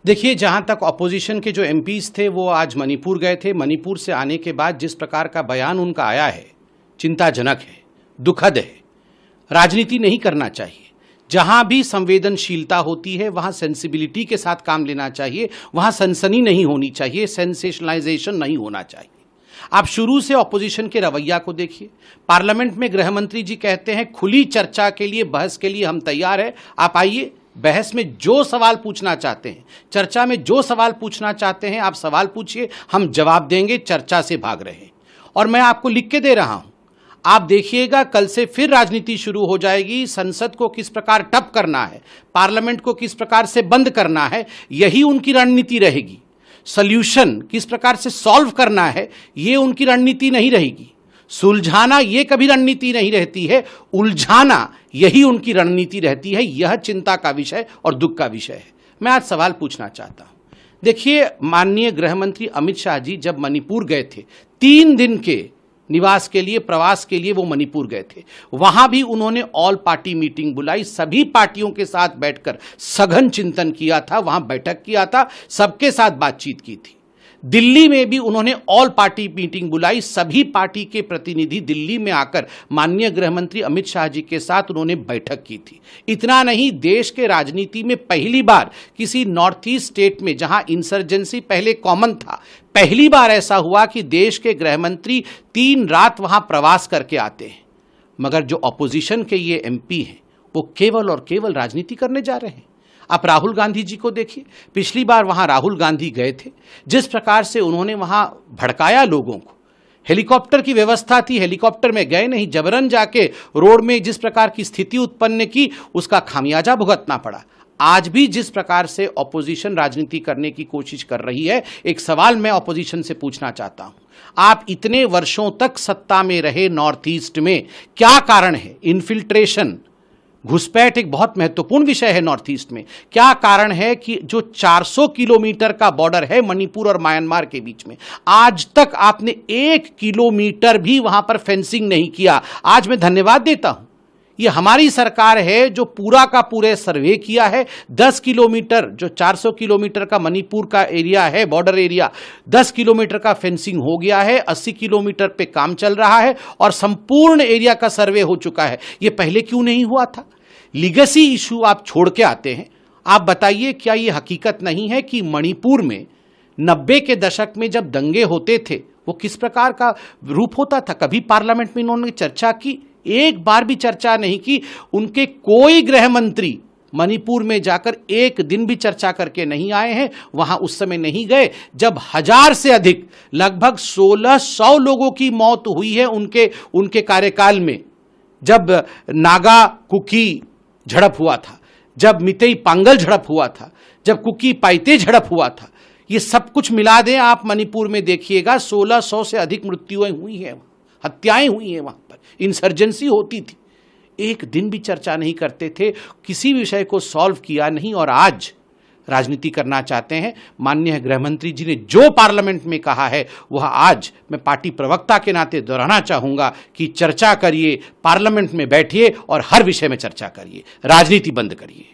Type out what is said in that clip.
देखिए, जहां तक ऑपोजिशन के जो एमपीज थे वो आज मणिपुर गए थे। मणिपुर से आने के बाद जिस प्रकार का बयान उनका आया है, चिंताजनक है, दुखद है। राजनीति नहीं करना चाहिए। जहां भी संवेदनशीलता होती है वहां सेंसिबिलिटी के साथ काम लेना चाहिए, वहां सनसनी नहीं होनी चाहिए, सेंसेशनलाइजेशन नहीं होना चाहिए। आप शुरू से ऑपोजिशन के रवैया को देखिए। पार्लियामेंट में गृह मंत्री जी कहते हैं खुली चर्चा के लिए, बहस के लिए हम तैयार हैं, आप आइए, बहस में जो सवाल पूछना चाहते हैं, चर्चा में जो सवाल पूछना चाहते हैं आप सवाल पूछिए, हम जवाब देंगे, चर्चा से भाग रहे हैं। और मैं आपको लिख के दे रहा हूं, आप देखिएगा कल से फिर राजनीति शुरू हो जाएगी। संसद को किस प्रकार ठप करना है, पार्लियामेंट को किस प्रकार से बंद करना है, यही उनकी रणनीति रहेगी। सॉल्यूशन किस प्रकार से सॉल्व करना है, ये उनकी रणनीति नहीं रहेगी। सुलझाना ये कभी रणनीति नहीं रहती है, उलझाना यही उनकी रणनीति रहती है। यह चिंता का विषय और दुख का विषय है। मैं आज सवाल पूछना चाहता हूं। देखिए, माननीय गृह मंत्री अमित शाह जी जब मणिपुर गए थे, 3 दिन के निवास के लिए, प्रवास के लिए वो मणिपुर गए थे, वहां भी उन्होंने ऑल पार्टी मीटिंग बुलाई, सभी पार्टियों के साथ बैठकर सघन चिंतन किया था, वहां बैठक किया था, सबके साथ बातचीत की थी। दिल्ली में भी उन्होंने ऑल पार्टी मीटिंग बुलाई, सभी पार्टी के प्रतिनिधि दिल्ली में आकर माननीय गृह मंत्री अमित शाह जी के साथ उन्होंने बैठक की थी। इतना नहीं, देश के राजनीति में पहली बार किसी नॉर्थ ईस्ट स्टेट में जहां इंसर्जेंसी पहले कॉमन था, पहली बार ऐसा हुआ कि देश के गृह मंत्री 3 रात वहां प्रवास करके आते हैं। मगर जो ऑपोजिशन के ये एमपी हैं वो केवल और केवल राजनीति करने जा रहे हैं। आप राहुल गांधी जी को देखिए, पिछली बार वहां राहुल गांधी गए थे, जिस प्रकार से उन्होंने वहां भड़काया लोगों को। हेलीकॉप्टर की व्यवस्था थी, हेलीकॉप्टर में गए नहीं, जबरन जाके रोड में जिस प्रकार की स्थिति उत्पन्न की, उसका खामियाजा भुगतना पड़ा। आज भी जिस प्रकार से ऑपोजिशन राजनीति करने की कोशिश कर रही है, एक सवाल मैं ऑपोजिशन से पूछना चाहता हूं, आप इतने वर्षों तक सत्ता में रहे नॉर्थ ईस्ट में, क्या कारण है? इन्फिल्ट्रेशन, घुसपैठ एक बहुत महत्वपूर्ण विषय है नॉर्थ ईस्ट में। क्या कारण है कि जो 400 किलोमीटर का बॉर्डर है मणिपुर और म्यांमार के बीच में, आज तक आपने 1 किलोमीटर भी वहां पर फेंसिंग नहीं किया? आज मैं धन्यवाद देता हूं, ये हमारी सरकार है जो पूरा का पूरे सर्वे किया है। 10 किलोमीटर, जो 400 किलोमीटर का मणिपुर का एरिया है, बॉर्डर एरिया, 10 किलोमीटर का फेंसिंग हो गया है, 80 किलोमीटर पे काम चल रहा है और संपूर्ण एरिया का सर्वे हो चुका है। ये पहले क्यों नहीं हुआ था? लीगेसी इशू आप छोड़ के आते हैं। आप बताइए, क्या ये हकीकत नहीं है कि मणिपुर में 90 के दशक में जब दंगे होते थे वो किस प्रकार का रूप होता था? कभी पार्लियामेंट में इन्होंने चर्चा की? एक बार भी चर्चा नहीं की। उनके कोई गृह मंत्री मणिपुर में जाकर एक दिन भी चर्चा करके नहीं आए हैं। वहां उस समय नहीं गए जब 1000 से अधिक, लगभग 1600 लोगों की मौत हुई है उनके कार्यकाल में। जब नागा कुकी झड़प हुआ था, जब मितेई पांगल झड़प हुआ था, जब कुकी पाइते झड़प हुआ था, ये सब कुछ मिला दें आप मणिपुर में देखिएगा, 1600 से अधिक मृत्युएं हुई हैं, हत्याएं हुई हैं, वहां पर इंसर्जेंसी होती थी। एक दिन भी चर्चा नहीं करते थे, किसी विषय को सॉल्व किया नहीं, और आज राजनीति करना चाहते हैं। माननीय गृह मंत्री जी ने जो पार्लियामेंट में कहा है वह आज मैं पार्टी प्रवक्ता के नाते दोहराना चाहूंगा कि चर्चा करिए, पार्लियामेंट में बैठिए और हर विषय में चर्चा करिए, राजनीति बंद करिए।